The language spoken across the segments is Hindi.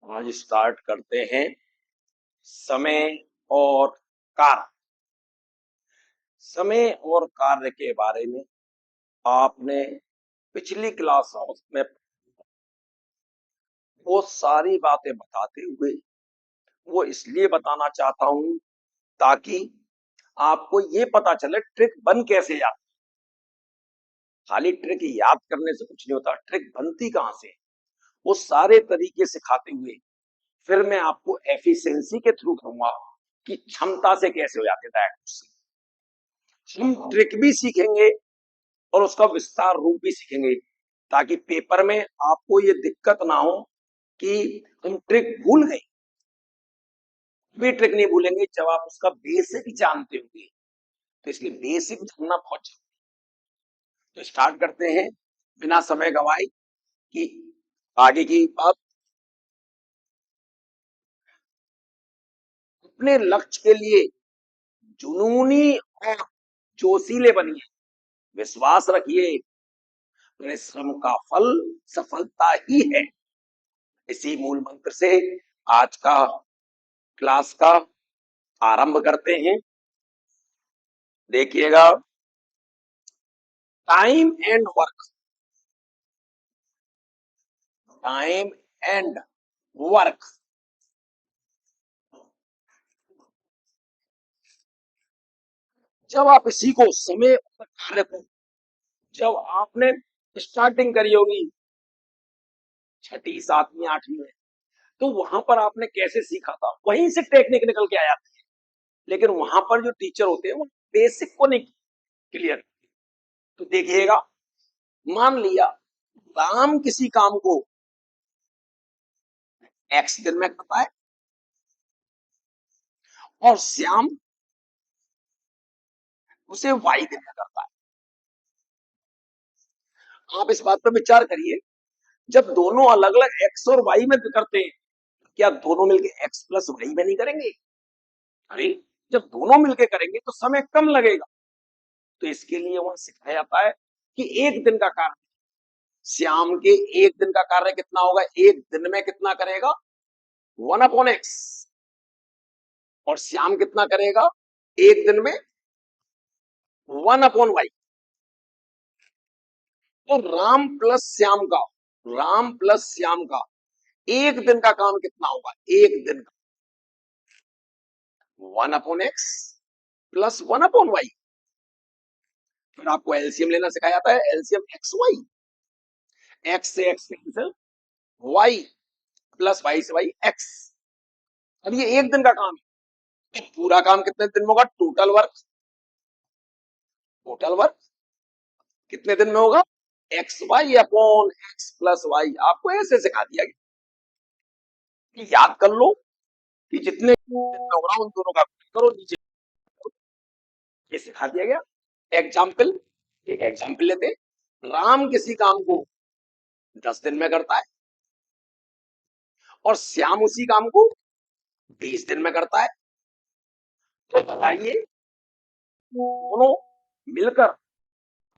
आज स्टार्ट करते हैं समय और कार्य। समय और कार्य के बारे में आपने पिछली क्लासों में वो सारी बातें बताते हुए वो इसलिए बताना चाहता हूं ताकि आपको ये पता चले ट्रिक बन कैसे जाती। खाली ट्रिक याद करने से कुछ नहीं होता, ट्रिक बनती कहां से, वो सारे तरीके सिखाते हुए फिर मैं आपको एफिशिएंसी के थ्रू कहूंगा कि क्षमता से कैसे हो जाते हैं। हम ट्रिक भी सीखेंगे और उसका विस्तार रूप भी सीखेंगे ताकि पेपर में आपको ये दिक्कत ना हो कि हम ट्रिक भूल गए। भी ट्रिक नहीं भूलेंगे जब आप उसका बेसिक जानते होंगे, तो इसलिए बेसिक जानना बहुत जरूरी। तो स्टार्ट करते हैं बिना समय गवाए कि आगे की बात। अपने लक्ष्य के लिए जुनूनी और जोशीले बनिए। विश्वास रखिए, परिश्रम का फल सफलता ही है। इसी मूल मंत्र से आज का क्लास का आरंभ करते हैं। देखिएगा, time and work. Time and work. जब आप इसी को समय और कार्य को जब आपने स्टार्टिंग करी होगी छठी सातवीं आठवीं में, तो वहां पर आपने कैसे सीखा था, वहीं से टेक्निक निकल के आया था। लेकिन वहां पर जो टीचर होते हैं वो बेसिक को नहीं क्लियर। तो देखिएगा, मान लिया राम किसी काम को एक्स दिन में करता है और श्याम उसे वाई दिन में करता है। आप इस बात पर विचार करिए, जब दोनों अलग अलग एक्स और वाई में करते हैं, क्या दोनों मिलकर एक्स प्लस वाई में नहीं करेंगे? अरे, जब दोनों मिलकर करेंगे तो समय कम लगेगा। तो इसके लिए वहां सिखाया जाता है कि एक दिन का कार्य, श्याम के एक दिन का कार्य कितना होगा, एक दिन में कितना करेगा, 1/x। और श्याम कितना करेगा एक दिन में, 1/y। तो राम प्लस श्याम का एक दिन का काम कितना होगा, एक दिन का 1/x प्लस 1/y। फिर आपको एलसीएम लेना सिखाया जाता है, एलसीएम एक्स वाई, एक्स से x cancel, y plus y से वाई एक्स। अब ये एक दिन का काम है, पूरा काम कितने दिन में होगा, टोटल वर्क कितने दिन में होगा, x y upon x plus y. आपको ऐसे सिखा दिया गया कि याद कर लो कि जितने होगा उन दोनों का करो, नीचे ये सिखा दिया गया। एग्जाम्पल, एक एग्जाम्पल लेते हैं। राम किसी काम को 10 दिन में करता है और श्याम उसी काम को 20 दिन में करता है। तो बताइए, दोनों मिलकर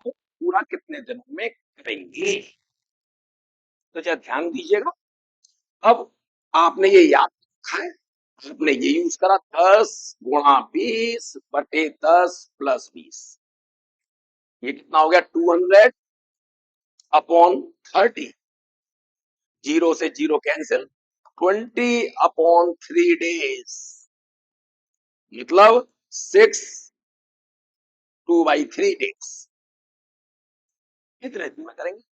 पूरा कितने दिनों में करेंगे? तो जरा ध्यान दीजिएगा। अब आपने ये याद रखा है, आपने ये यूज करा, 10 × 20 / 10 + 20। ये कितना हो गया, 200/30। जीरो से जीरो कैंसिल, 20/3 days, मतलब 6/2/3 days। कितने दिन में करेंगे?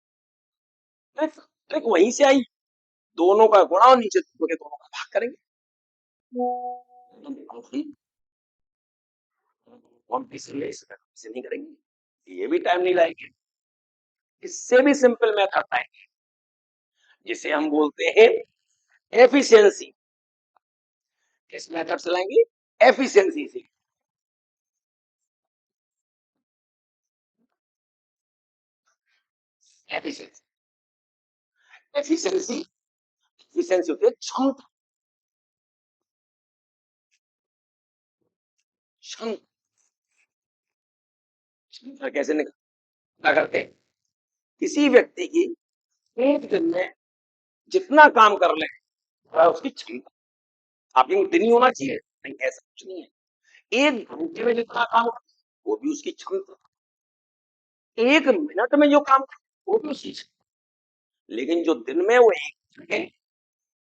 ट्रिक वहीं से आई, दोनों का गुणा और नीचे दोनों का भाग करेंगे। से नहीं करेंगे, ये भी टाइम नहीं लाएंगे। इससे भी सिंपल मेथड आएंगे जिसे हम बोलते हैं एफिशिएंसी। किस मेथड से लाएंगे, एफिशिएंसी से। एफिशिएंसी एफिशिएंसी एफिशिएंसी होती है क्षमता। क्षमता कैसे निकलता करते हैं, किसी व्यक्ति की एक दिन में जितना काम कर ले उसकी क्षमता। आपकी दिन ही होना चाहिए, नहीं ऐसा कुछ नहीं है। 1 घंटे में जितना काम वो भी उसकी क्षमता, 1 मिनट में जो काम वो भी उसकी क्षमता। लेकिन जो दिन में वो 1 घंटे,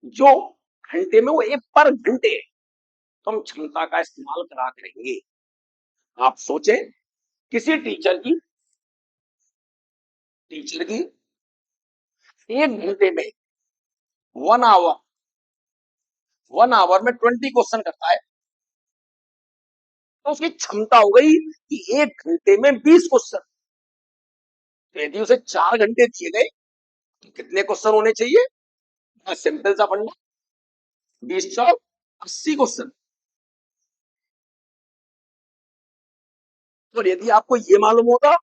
जो घंटे में वो 1 पर घंटे, तो हम क्षमता का इस्तेमाल करा करेंगे। आप सोचें, किसी टीचर की 1 घंटे में 1 आवर 1 आवर में 20 क्वेश्चन करता है, तो उसकी क्षमता हो गई कि 1 घंटे में 20 क्वेश्चन। तो यदि उसे 4 घंटे दिए गए तो कितने क्वेश्चन होने चाहिए? सिंपल सा फंडा, 20 चौक 80 क्वेश्चन। और यदि आपको ये मालूम होगा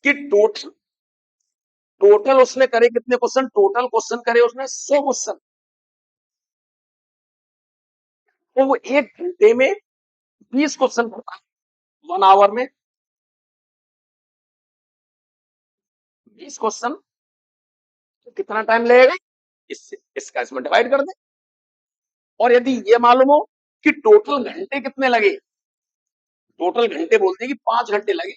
कि टोटल टोटल उसने करे कितने क्वेश्चन, टोटल क्वेश्चन करे उसने 100 क्वेश्चन, तो वो 1 घंटे में 20 क्वेश्चन करता है, 1 आवर में 20 क्वेश्चन, तो कितना टाइम लगेगा? इसका इसमें डिवाइड कर दे। और यदि ये मालूम हो कि टोटल घंटे कितने लगे, टोटल घंटे बोलते हैं कि 5 घंटे लगे,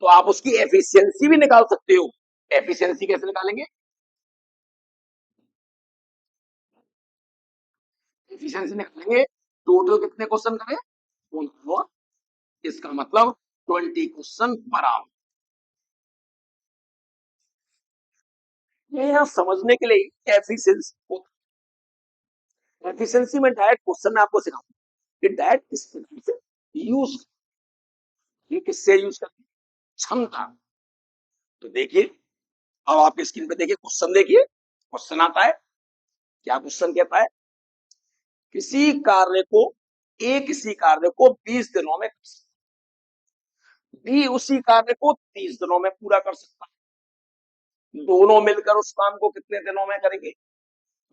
तो आप उसकी एफिशिएंसी भी निकाल सकते हो। एफिशिएंसी कैसे निकालेंगे? एफिशिएंसी निकालेंगे, टोटल कितने क्वेश्चन करे, इसका मतलब 20 क्वेश्चन पर आवर। ये यहाँ समझने के लिए एफिशिएंसी, एफिशिएंसी में डायरेक्ट क्वेश्चन में आपको सिखाऊंगा कि डायरेक्ट किस प्रकार से यूज, ये किससे यूज करते हैं, क्षमता। तो देखिए, अब आप स्क्रीन पे देखिए, क्वेश्चन देखिए, क्वेश्चन आता है, क्या क्वेश्चन कहता है? किसी कार्य को ए किसी कार्य को 20 दिनों में, बी उसी कार्य को 30 दिनों में पूरा कर सकता है, दोनों मिलकर उस काम को कितने दिनों में करेंगे?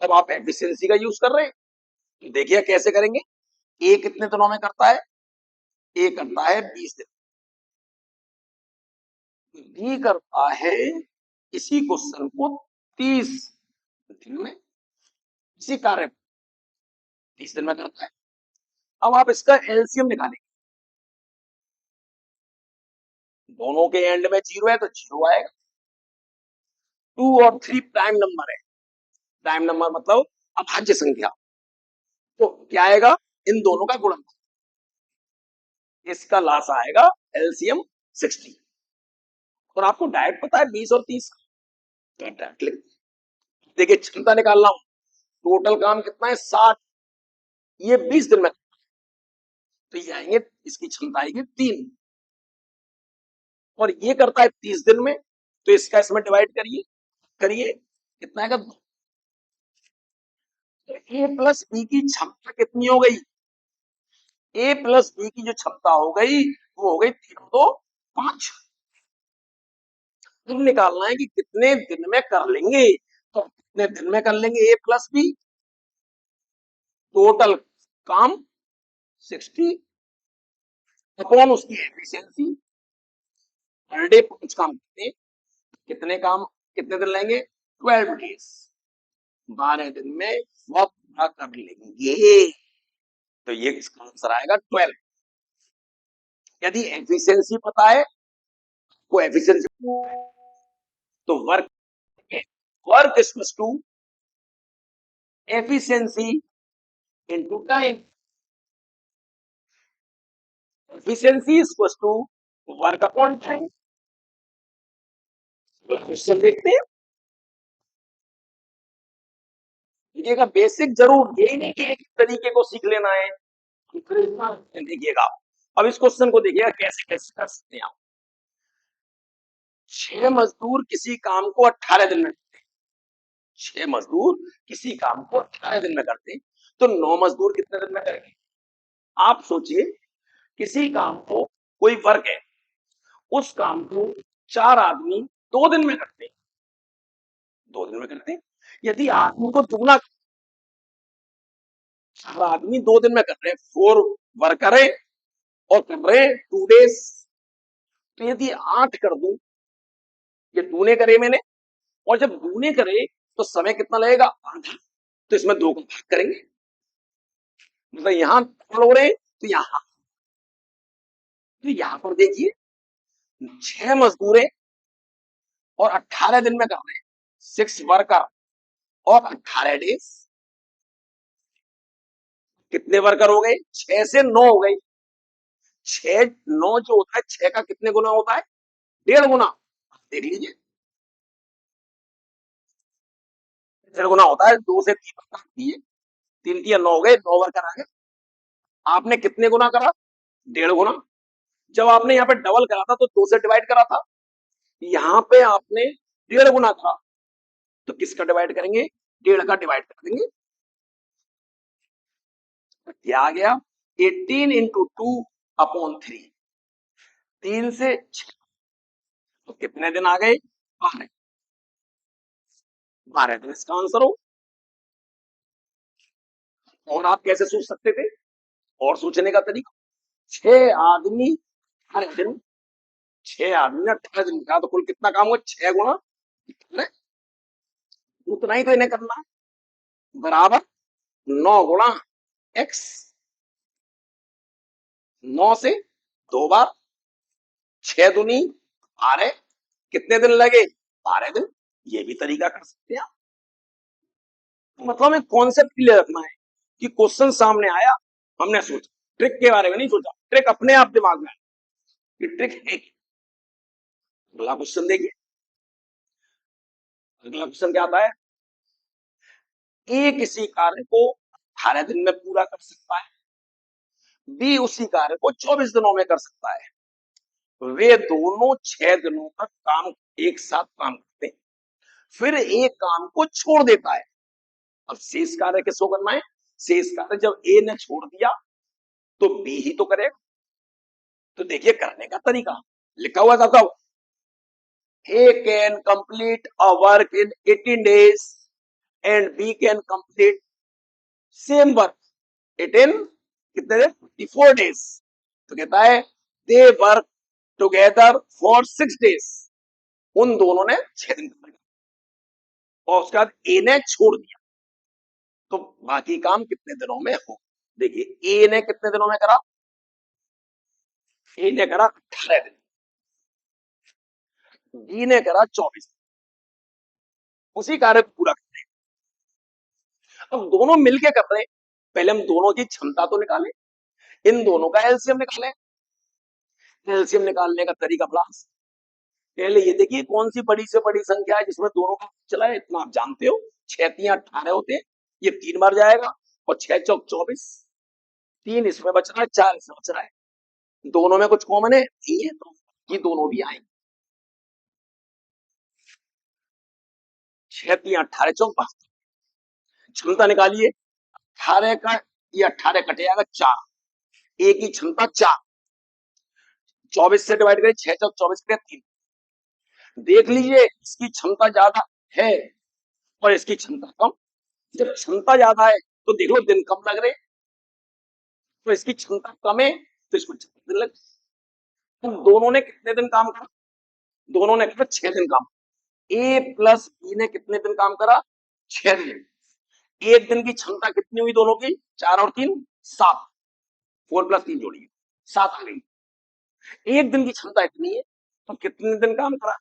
अब आप एफिशिएंसी का यूज कर रहे हैं, तो देखिए कैसे करेंगे। ए कितने दिनों में करता है? ए करता है 20 दिन, बी करता है इसी क्वेश्चन को 30 दिन में, इसी कार्य 30 दिन में करता है। अब आप इसका एलसीएम निकालेंगे, दोनों के एंड में 0 है तो 0 आएगा। 2 और 3 प्राइम नंबर है, प्राइम नंबर मतलब अभाज्य संख्या, तो क्या आएगा? इन दोनों का गुणनफल, इसका लास आएगा एलसीएम 60। और आपको डायरेक्ट पता है 20 और 30 का, तो डायरेक्ट लिख, देखिए क्षमता निकालना हूं, टोटल काम कितना है 60, ये 20 दिन में, तो ये आएंगे, इसकी क्षमता आएगी 3, और ये करता है 30 दिन में, तो इसका इसमें डिवाइड करिए करिए कितना आएगा? तो ए प्लस बी की क्षमता कितनी हो गई? ए प्लस बी की जो क्षमता हो गई वो हो गई 3 2 5। अब निकालना है कि कितने दिन में कर लेंगे, तो कितने दिन में कर लेंगे ए प्लस बी, टोटल काम 60 अपॉन उसकी एफिशिएंसी, पर डे 5 काम करते हैं, कितने काम कितने दिन लेंगे? 12 डेज, 12 दिन में वह पूरा कर लेंगे, तो ये इसका आंसर आएगा 12। यदि एफिशिएंसी पता है, को एफिशिएंसी, तो work work equals to efficiency into time, efficiency equals to work upon time. Question देखते हैं, देखिएगा बेसिक जरूर, यही नहीं कि एक तरीके को सीख लेना है, देखिएगा। अब इस क्वेश्चन को देखिएगा कैसे कैसे कर सकते हैं आप। 6 मजदूर किसी काम को 18 दिन में करते हैं, 6 मजदूर किसी काम को 18 दिन में करते हैं, तो 9 मजदूर कितने दिन में करेंगे? आप सोचिए, किसी काम को, कोई वर्क है, उस काम को 4 आदमी 2 दिन में करते हैं, 2 दिन में करते हैं। यदि आदमी को दुगना, 4 आदमी 2 दिन में कर रहे हैं, 4 वर्कर है और कर रहे हैं 2 डेज, तो यदि 8 कर दूं, ये दूने करे मैंने, और जब दूने करे तो समय कितना लगेगा? आधा। तो इसमें 2 का भाग करेंगे, मतलब यहां हो रहे हैं तो यहां पर देखिए 6 मजदूर और 18 दिन में कर रहे हैं, 6 वर्कर और 18 डेज। कितने वर्कर हो गए? 6 से 9 हो गए। 6 9 जो होता है 6 का कितने गुना होता है? 1.5 गुना। देख लीजिए 1.5 गुना होता है। 2 से 3 वर्कर दिए, 3 3 9 हो गए, 9 वर्कर आ गए। आपने कितने गुना करा? 1.5 गुना। जब आपने यहाँ पे डबल करा था तो 2 से डिवाइड करा था, यहाँ पे आपने 1.5 गुना करा, तो किसका डिवाइड करेंगे? 1.5 का डिवाइड कर देंगे। क्या आ गया? 18 इंटू 2/3। 3 से 6, तो कितने दिन आ गए? 12। 12 दिन इसका आंसर हो। और आप कैसे सोच सकते थे? और सोचने का तरीका, 6 आदमी 18 दिन, 6 आदमी 18 दिन का, तो कुल कितना काम हुआ? 6 गुना 18, उतना ही तो इन्हें करना है, बराबर 9 गुना x। 9 से 2 बार, 6 दूनी 12, कितने दिन लगे? 12 दिन। ये भी तरीका कर सकते हैं आप। मतलब हमें कॉन्सेप्ट क्लियर रखना है कि क्वेश्चन सामने आया, हमने सोचा, ट्रिक के बारे में नहीं सोचा, ट्रिक अपने आप दिमाग में आया कि ट्रिक है। अगला क्वेश्चन देखिए। अगला क्वेश्चन क्या आता है? ए किसी कार्य को 18 दिन में पूरा कर सकता है, बी उसी कार्य को 24 दिनों में कर सकता है। वे दोनों 6 दिनों तक काम एक साथ काम करते हैं, फिर एक काम को छोड़ देता है। अब शेष कार्य किसको करना है? शेष कार्य जब ए ने छोड़ दिया तो बी ही तो करेगा। तो देखिए करने का तरीका लिखा हुआ था कब? A can complete a work in 18 days and B can complete same work it in कितने डेज? 54 डेज। तो कहता है they work together for 6 days. उन दोनों ने 6 दिन कर और उसके बाद ए ने छोड़ दिया, तो बाकी काम कितने दिनों में हो? देखिए ए ने कितने दिनों में करा? ए ने करा 18 दिन, बी ने करा 24। उसी कार्य को पूरा कर रहे हैं। अब दोनों मिलके कर रहे हैं, पहले हम दोनों की क्षमता तो निकालें, इन दोनों का एलसीएम निकालें। एलसीएम निकालने का तरीका बड़ा आसान। पहले ये देखिए कौन सी बड़ी से बड़ी संख्या है जिसमें दोनों का चला है, इतना आप जानते हो। 6 3 18 होते हैं, ये 3 बार जाएगा, और 6 चौक 24, 3 इसमें बच रहा है, 4 इसमें बच रहा है। दोनों में कुछ कॉमन है नहीं है, तो ये दोनों भी आएंगे। 6 3 18 चौक 72। क्षमता निकालिए। 18 का ये 18 कट जाएगा 4, एक की क्षमता 4, 24 से डिवाइड करें, 6 चौक 24 करें 3। देख लीजिए इसकी क्षमता ज्यादा है और इसकी क्षमता कम। जब क्षमता ज्यादा है तो देख लो दिन कम लग रहे, तो इसकी क्षमता कम है तो इसको 4 दिन लग। तो दोनों ने कितने दिन काम करा? दोनों ने करा 6 दिन काम। ए प्लस बी ने कितने दिन काम करा? 6 दिन। एक दिन की क्षमता कितनी हुई दोनों की? 4 और 3 7, 4 प्लस 3 जोड़िए 7 आ गई। एक दिन की क्षमता इतनी है तो कितने दिन काम करा?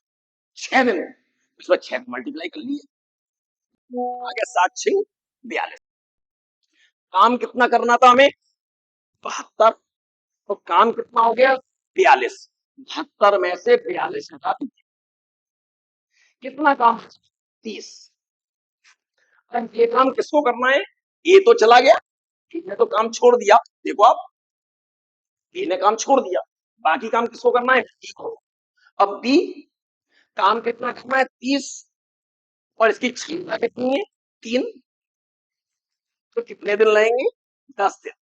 6 दिन। इसमें 6 मल्टीप्लाई कर लिए, आ गया 7 6 42। काम कितना करना था हमें? 72। तो काम कितना हो गया? 42। 72 में से 42 हटा दीजिए, कितना काम? 30। अब ये काम किसको करना है? ये तो चला गया, इसने तो काम छोड़ दिया। देखो आप, इसने काम छोड़ दिया, बाकी काम किसको करना है? बी को। अब बी काम कितना करना है? 30, और इसकी क्षमता कितनी है? 3। तो कितने दिन लगेंगे? 10 दिन।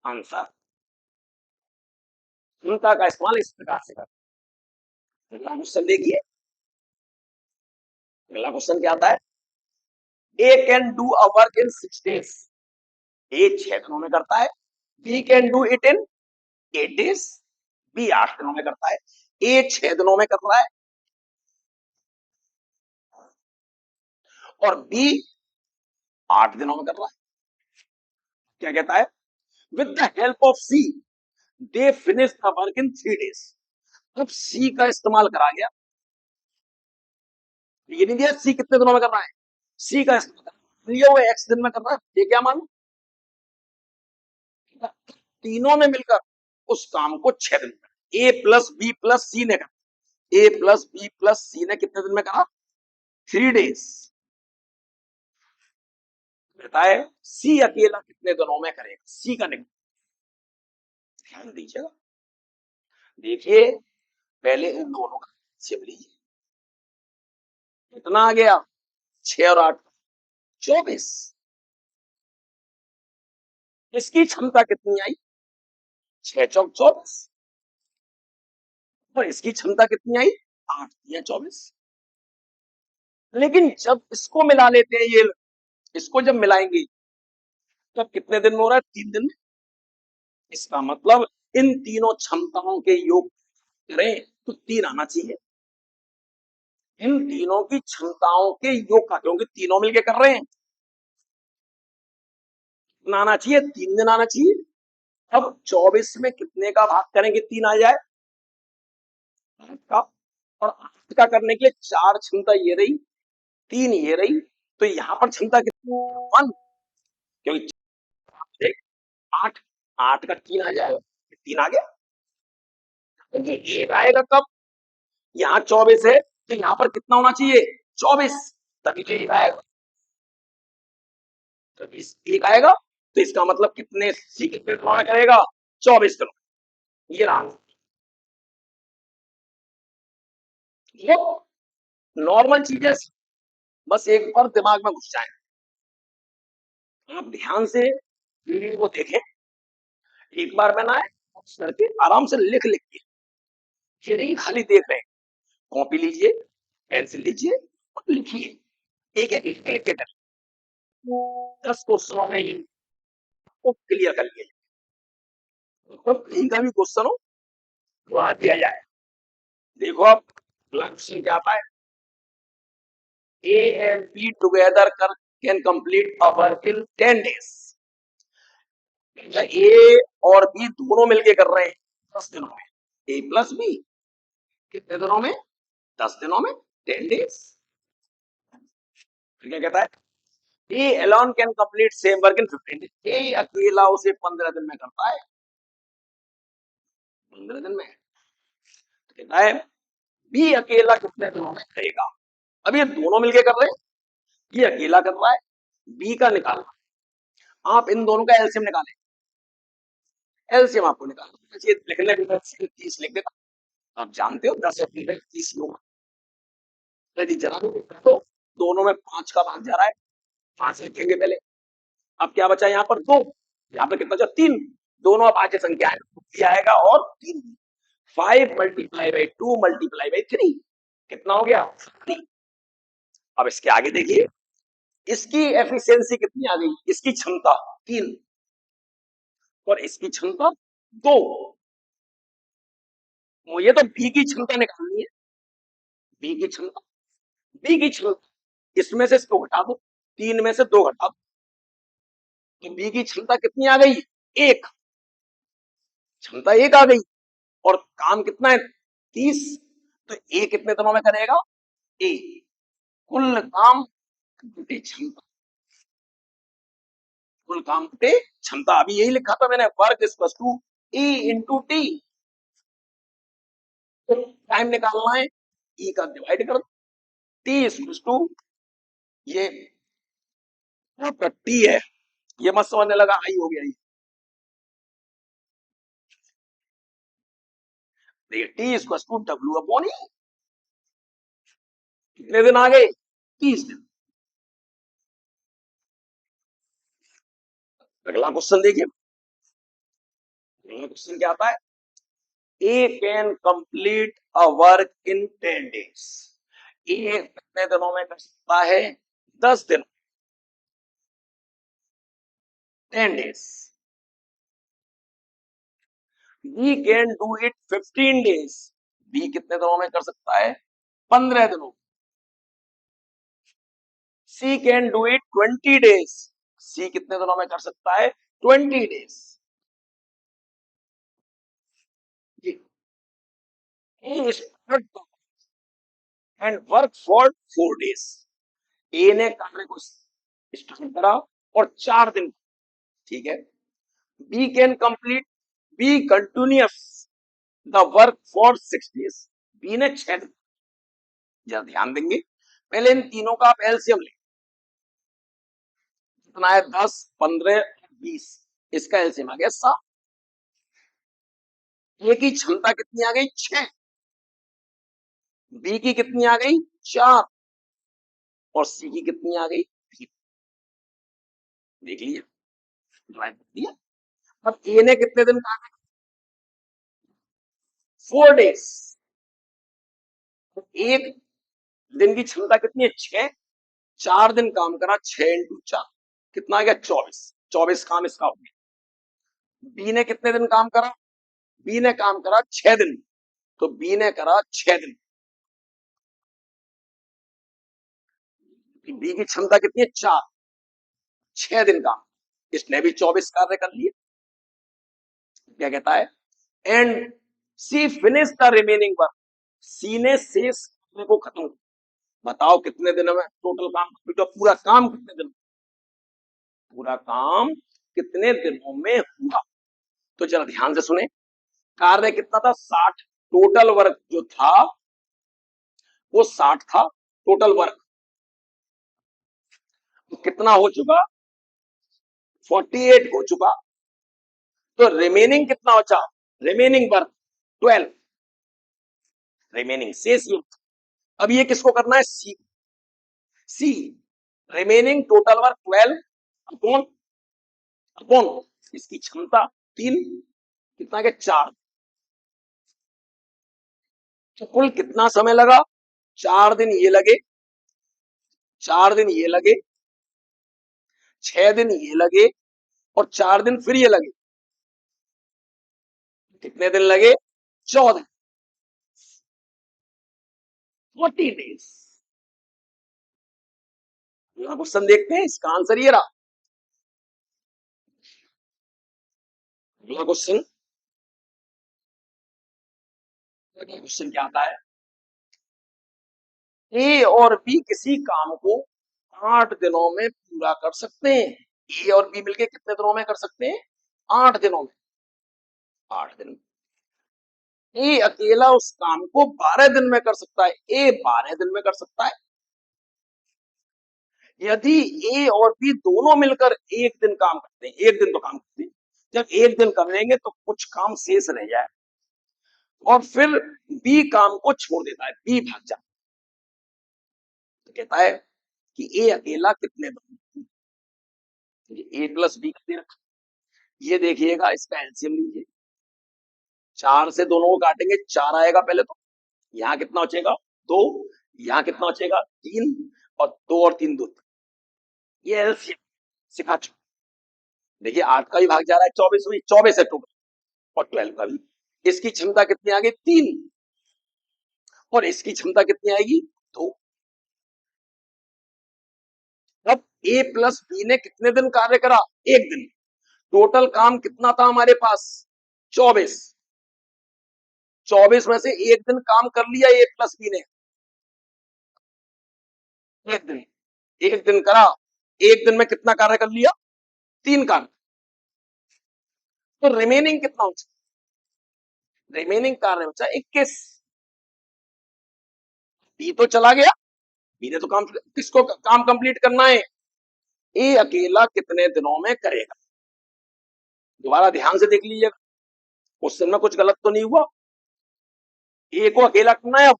आंसर। क्षमता का इस्तेमाल इस प्रकार से कर। अगला क्वेश्चन देखिए। अगला क्वेश्चन क्या आता है? A can do a work in 6 days. A 6 दिनों में करता है, B can do it in 8 days, B 8 दिनों में करता है। ए 6 दिनों में कर रहा है और बी 8 दिनों में कर रहा है। क्या कहता है? With the help of C they finish the work in 3 days। अब सी का इस्तेमाल करा गया, ये नहीं दिया सी कितने दिनों में कर रहा है, सी का इस्तेमाल लिया हुआ एक्स दिन में कर रहा है, ये क्या मानो? तीनों ने मिलकर उस काम को 6 दिन में, ए प्लस बी प्लस सी ने करा, ए प्लस बी प्लस सी ने कितने दिन में करा? 3 days। कहता है सी अकेला कितने दिनों में करेगा, सी का निकल, ध्यान दीजिएगा। देखिए पहले इन दोनों का सिम लीजिए, कितना आ गया? 6 और 8 24। इसकी क्षमता कितनी आई? 6 चौक 24। और इसकी क्षमता कितनी आई? 8 या 24। लेकिन जब इसको मिला लेते हैं, ये इसको जब मिलाएंगे तब कितने दिन में हो रहा है? 3 दिन में। इसका मतलब इन तीनों क्षमताओं के योग करें तो 3 आना चाहिए। इन तीनों की क्षमताओं के योग का, क्योंकि तीनों मिलके कर रहे हैं, कितना आना चाहिए? 3 दिन आना चाहिए। अब 24 में कितने का भाग करेंगे 3 आ जाए? 8 का। और 8 का करने के लिए 4 क्षमता ये रही, 3 ये रही, तो यहां पर क्षमता कितनी? 1। क्योंकि 8 8 का 3 आ जाएगा, 3 आ गया। ये 1 आएगा कब? यहाँ 24 है तो यहाँ पर कितना होना चाहिए? 24, तभी तो 1 आएगा। तो 1 आएगा तो इसका मतलब कितने सी कितने दिनों में करेगा? 24 दिनों। ये रहा। ये नॉर्मल चीजें बस एक बार दिमाग में घुस जाए। आप ध्यान से वीडियो को देखें, एक बार मैं ना करके आराम से लिख लिख के, ये नहीं खाली देख रहे हैं। कॉपी लीजिए, पेंसिल लीजिए और लिखिए, एक एक लिख के 10 क्वेश्चनों में ही वो क्लियर कर लिए। तो कहीं का भी क्वेश्चन हो तो आ दिया जाए। देखो अब क्वेश्चन क्या आता है? A and be together can complete a work in 10 days। ए और बी दोनों मिलके कर रहे हैं 10 दिनों में, ए प्लस बी कितने दिनों में? 10 दिनों में, 10 days। क्या कहता है? A alone can complete same work in 15 days। ए अकेला उसे 15 दिन में करता है, 15 दिन में। तो कहता है बी अकेला कितने दिनों में करेगा? अब ये दोनों मिलके कर रहे हैं, ये अकेला कर रहा है, बी का निकालना। आप इन दोनों का एलसीएम निकालें, एलसीएम आपको निकालना, लिखने के बाद 30 लिख देता। आप जानते हो 10 और 30 होगा। यदि जरा तो दोनों में 5 का भाग जा रहा है, 5 लिखेंगे पहले। अब क्या बचा यहाँ पर? 2। यहाँ पर कितना बचा? 3। दोनों अभाज्य संख्या है, क्या आएगा? और 3। 5 मल्टीप्लाई बाई 2 मल्टीप्लाई बाई 3 कितना हो गया? 3। अब इसके आगे देखिए, इसकी एफिशिएंसी कितनी आ गई? इसकी क्षमता 3 और इसकी क्षमता 2। मुझे तो बी की क्षमता निकालनी है, बी की क्षमता, बी की क्षमता इसमें से इसको घटा दो, 3 में से 2 घटा दो, तो बी की क्षमता कितनी आ गई? 1। क्षमता 1 आ गई और काम कितना है? 30। तो ए कितने दिनों में करेगा? ए कुल काम बटे क्षमता, कुल काम बटे क्षमता। अभी यही लिखा था मैंने, work equals to E into T. Time निकालना है, ई का डिवाइड कर दो, टी इक्वल्स टू ये आपका टी है, ये मत समझने लगा आई हो गया। देखिए T equals to W upon E. कितने दिन आ गए? 30 दिन। अगला क्वेश्चन देखिए, अगला क्वेश्चन क्या आता है? A can complete a work in 10 days। A कितने दिनों में कर सकता है? 10 दिन, 10 days। B can do it 15 days। B कितने दिनों में कर सकता है? 15 दिनों। C can do it 20 days. C कितने दिनों में कर सकता है? 20 days. And work for 4 days. A ने कार्य को स्टार्ट करा और 4 दिन, ठीक है। B can complete, B continuous the work for 6 days. B ने 6 दिन। जरा ध्यान देंगे, पहले इन तीनों का आप एलसीएम लें। कितना है? 10, 15, 20। इसका एलसीएम आ गया 7। ए की क्षमता कितनी आ गई? 6। बी की कितनी आ गई? 4। और सी की कितनी आ गई? 3। देख लिया, डिवाइड कर दिया। अब ए ने कितने दिन काम? 4 डेज। एक दिन की क्षमता कितनी है? 6। 4 दिन काम करा, 6 इंटू 4 कितना आ गया? 24। 24 काम इसका हो गया। बी ने कितने दिन काम करा? बी ने काम करा 6 दिन, तो बी ने करा 6 दिन। बी की क्षमता कितनी है? 4। 6 दिन काम, इसने भी 24 कार्य कर लिए। क्या कहता है? And C finish the remaining work. C ने शेष कार्य को खत्म किया। बताओ कितने दिनों में टोटल काम कंप्लीट? पूरा काम कितने दिन? पूरा काम कितने दिनों में हुआ? तो जरा ध्यान से सुने। कार्य कितना था? 60। टोटल वर्क जो था वो 60 था टोटल वर्क। कितना हो चुका? 48 हो चुका। तो रिमेनिंग कितना बचा? Remaining work 12। रिमेनिंग शेष ये। अब ये किसको करना है? C. C remaining total work 12 upon upon इसकी क्षमता 3, कितना के 4। तो कुल कितना समय लगा? 4 दिन ये लगे, 4 दिन ये लगे, 6 दिन ये लगे और 4 दिन फिर ये लगे। कितने दिन लगे? 14। 40 डेज। क्वेश्चन देखते हैं, इसका आंसर ये रहा। अगला क्वेश्चन, क्वेश्चन क्या आता है? ए और बी किसी काम को 8 दिनों में पूरा कर सकते हैं। ए और बी मिलके कितने दिनों में कर सकते हैं? 8 दिनों में। 8 दिन। ए अकेला उस काम को 12 दिन में कर सकता है। ए 12 दिन में कर सकता है। यदि ए और बी दोनों मिलकर एक दिन काम करते हैं, एक दिन तो काम करते हैं, जब एक दिन कर लेंगे तो कुछ काम शेष रह जाए और फिर बी काम को छोड़ देता है, बी भाग जाता है, तो कहता है कि ए अकेला कितने दिन? ए प्लस बी का दे रखा। ये देखिएगा, इसका एलसीएम लीजिए। 4 से दोनों को काटेंगे, 4 आएगा पहले तो। यहाँ कितना बचेगा? 2। यहाँ कितना बचेगा? 3। और 2 और 3 2। ये एलसीएम सिखा चुका। देखिए 8 का भी भाग जा रहा है, 24 हुई, 24 है टोटल, और 12 का भी। इसकी क्षमता कितनी आ गई? 3। और इसकी क्षमता कितनी आएगी? 2। अब ए प्लस बी ने कितने दिन कार्य करा? एक दिन। टोटल काम कितना था हमारे पास? 24। 24 में से एक दिन काम कर लिया ए प्लस बी ने। एक दिन, एक दिन करा। एक दिन में कितना कार्य कर लिया? 3 कार्य। तो रिमेनिंग कितना बचा? रिमेनिंग कार्य बचा 21। बी तो चला गया, बी ने तो काम, किसको काम कंप्लीट करना है? ए अकेला कितने दिनों में करेगा? दोबारा ध्यान से देख लीजिएगा, क्वेश्चन में कुछ गलत तो नहीं हुआ। ए को अकेला करना है, अब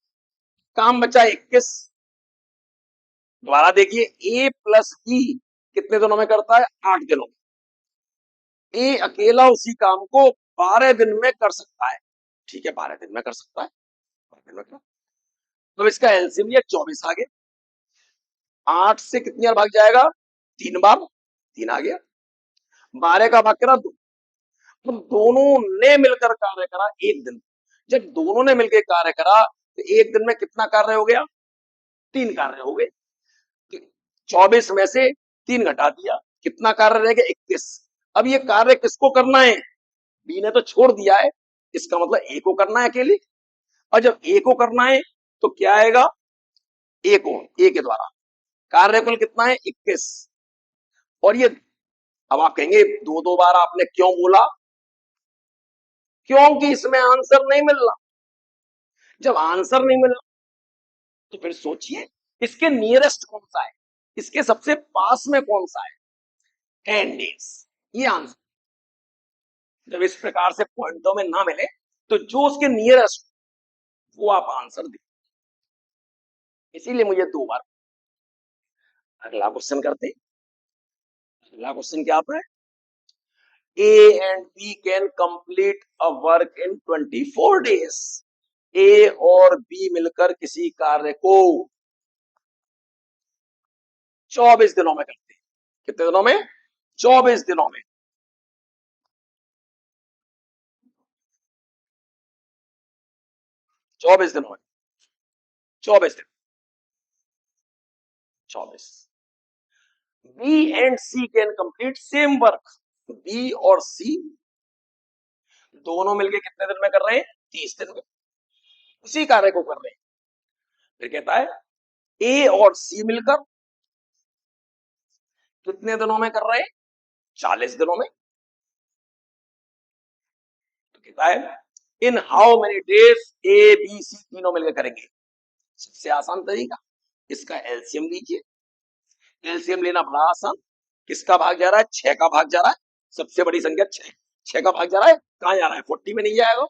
काम बचा 21। दोबारा देखिए, ए प्लस बी कितने दिनों में करता है? 8 दिनों में। ए अकेला उसी काम को 12 दिन में कर सकता है। ठीक है, 12 दिन में कर सकता है। 12 दिन में कर। तो इसका एलसीएम लिया, 24 आ गया। 8 से कितनी बार भाग जाएगा? 3 बार। 3 आ गया। 12 का भाग करा 2। तो दोनों ने मिलकर कार्य करा एक दिन। जब दोनों ने मिलकर कार्य करा तो एक दिन में कितना कार्य हो गया? 3 कार्य हो गए। तो 24 में से 3 घटा दिया, कितना कार्य रह गया? 21। अब ये कार्य किसको करना है? बी ने तो छोड़ दिया है, इसका मतलब ए को करना है अकेले। और जब ए को करना है तो क्या आएगा? ए को, ए के द्वारा कार्य कुल कितना है? 21। और ये, अब आप कहेंगे दो दो बार आपने क्यों बोला? क्योंकि इसमें आंसर नहीं मिल रहा। जब आंसर नहीं मिल रहा तो फिर सोचिए इसके नियरेस्ट कौन सा है, इसके सबसे पास में कौन सा है? 10 डेज, ये आंसर। जब इस प्रकार से पॉइंटों में ना मिले तो जो उसके नियरेस्ट वो आप आंसर दे, इसीलिए मुझे 2 बार। अगला क्वेश्चन करते हैं। अगला क्वेश्चन क्या आता है? A and B can complete a work in 24 days. A और B मिलकर किसी कार्य को 24 दिनों में करते हैं। कितने दिनों में? 24 दिनों में। 24 दिनों में, 24 दिन, 24। B and C can complete same work. B और C दोनों मिलकर कितने दिन में कर रहे हैं? 30 दिन में उसी कार्य को कर रहे हैं। फिर कहता है A और C मिलकर कितने दिनों में कर रहे हैं? 40 दिनों में। तो कहता है in how many days A B C तीनों मिलकर करेंगे। सबसे आसान तरीका, इसका एलसीएम लीजिए। एलसीएम लेना बड़ा आसान। किसका भाग जा रहा है? 6 का भाग जा रहा है। सबसे बड़ी संख्या 6, 6 का भाग जा रहा है, कहां जा रहा है? 40 में नहीं जाएगा,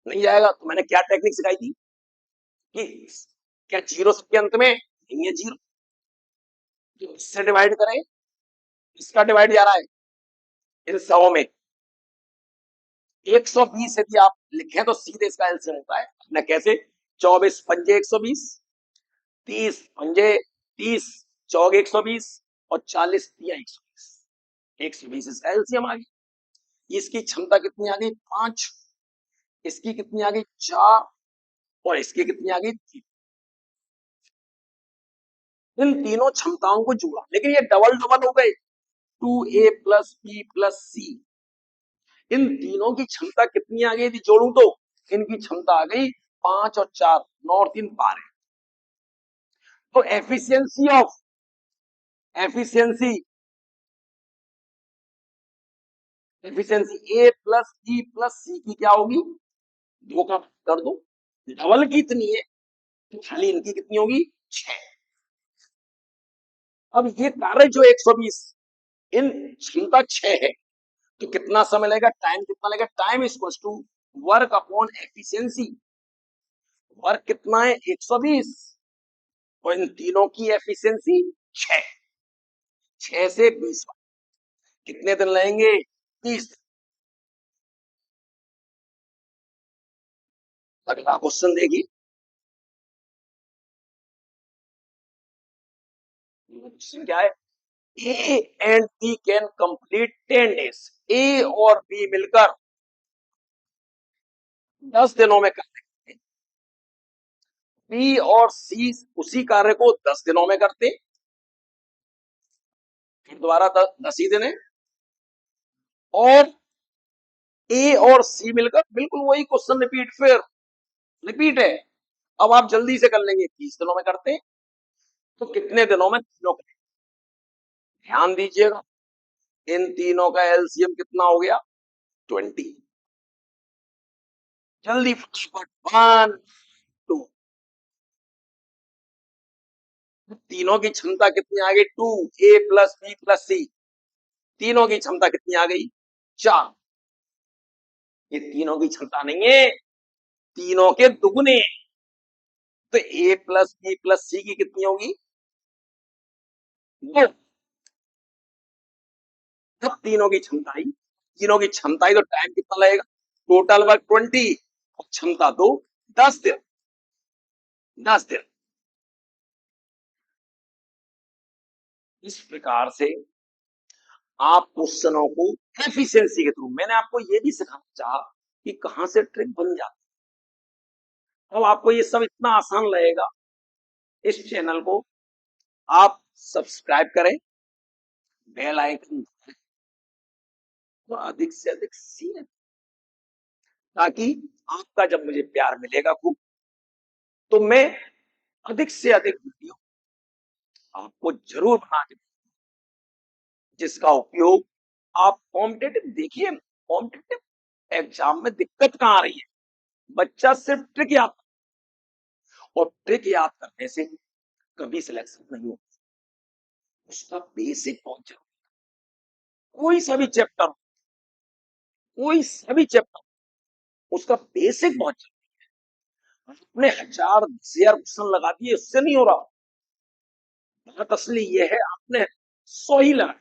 नहीं जाएगा। तो मैंने क्या टेक्निक सिखाई थी कि क्या जीरो के अंत में नहीं है? जीरो, जो इससे डिवाइड करें, इसका डिवाइड जा रहा है इन 100 में। 120 यदि आप लिखें तो सीधे इसका एलसीएम होता है ना। कैसे? 24 पंजे 120, 30 पंजे 30, चौक 120 और 40 तिया 120। 120 इसका एलसीएम आ गया। इसकी क्षमता कितनी आ गई? 5। इसकी कितनी आ गई? 4। और इसकी कितनी आ गई? 3। इन तीनों क्षमताओं को जोड़ा, लेकिन ये डबल डबल हो गए। 2a प्लस बी प्लस सी, इन तीनों की क्षमता कितनी आ गई थी जोड़ू तो? इनकी क्षमता आ गई 5 और 4, 9 और 3 12। तो एफिशिएंसी एफिशिएंसी ए प्लस बी प्लस सी की क्या होगी? 2 का कर दो। डबल की इतनी है तो खाली इनकी कितनी होगी? 6। अब ये कार्य जो 120, इन क्षमता 6 है तो कितना समय लगेगा? टाइम कितना लगेगा? Time equals to work upon efficiency. Work कितना है? 120 और इन तीनों की एफिशिएंसी 6। 6 से 20 कितने दिन लगेंगे? 30 दिन। अगला क्वेश्चन देखिए। क्वेश्चन क्या है? A and B can complete 10 days. A और बी मिलकर 10 दिनों में कर सकते हैं। बी और सी उसी कार्य को 10 दिनों में करते। फिर दोबारा 10 ही दिन है। और ए और सी मिलकर बिल्कुल वही क्वेश्चन रिपीट, फिर रिपीट है। अब आप जल्दी से कर लेंगे, 30 दिनों में करते हैं तो कितने दिनों में तीनों करें? ध्यान दीजिएगा, इन तीनों का एलसीएम कितना हो गया? 20। जल्दी फटाफट, 1 2। तीनों की क्षमता कितनी आ गई? 2 ए प्लस बी प्लस सी। तीनों की क्षमता कितनी आ गई? 4। ये तीनों की क्षमता नहीं है, तीनों के दुगुने। तो ए प्लस बी प्लस सी की कितनी होगी? 2। तब तीनों की क्षमता आई, तीनों की क्षमता आई तो टाइम कितना लगेगा? टोटल वर्क 20 और क्षमता 2, 10 दिन। 10 दिन। इस प्रकार से आप क्वेश्चनों को एफिशिएंसी के थ्रू, मैंने आपको यह भी सिखाना चाहा कि कहां से ट्रिक बन जाती अब आपको ये सब इतना आसान लगेगा। इस चैनल को आप सब्सक्राइब करें, बेल आइकन और अधिक से अधिक शेयर, ताकि आपका जब मुझे प्यार मिलेगा खूब, तो मैं अधिक से अधिक वीडियो आपको जरूर बना के, जिसका उपयोग आप कॉम्पिटेटिव देखिए। कॉम्पिटेटिव एग्जाम में दिक्कत कहाँ आ रही है? बच्चा सिर्फ ट्रिक याद, और ट्रिक याद करने से कभी सिलेक्शन नहीं होता। उसका बेसिक बहुत जरूरी। कोई सा भी चैप्टर, कोई सा भी चैप्टर, उसका बेसिक बहुत जरूरी। आपने 1000 क्वेश्चन लगा दिए, उससे नहीं हो रहा। बात असली ये है, आपने 100 ही लगाए,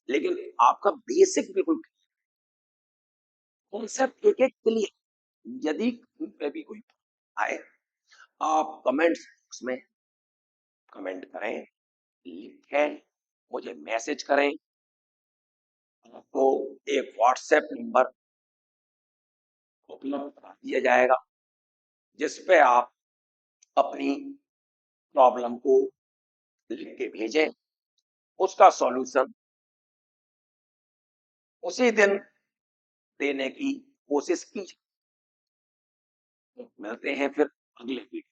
लेकिन आपका बेसिक बिल्कुल कॉन्सेप्ट एक एक क्लियर। यदि पे भी कोई आए, आप कमेंट बॉक्स में कमेंट करें, लिखें, मुझे मैसेज करें। आपको एक व्हाट्सएप नंबर उपलब्ध करा दिया जाएगा, जिस पे आप अपनी प्रॉब्लम को लिख के भेजें। उसका सॉल्यूशन उसी दिन देने की कोशिश कीजिए। मिलते हैं फिर अगले वीडियो।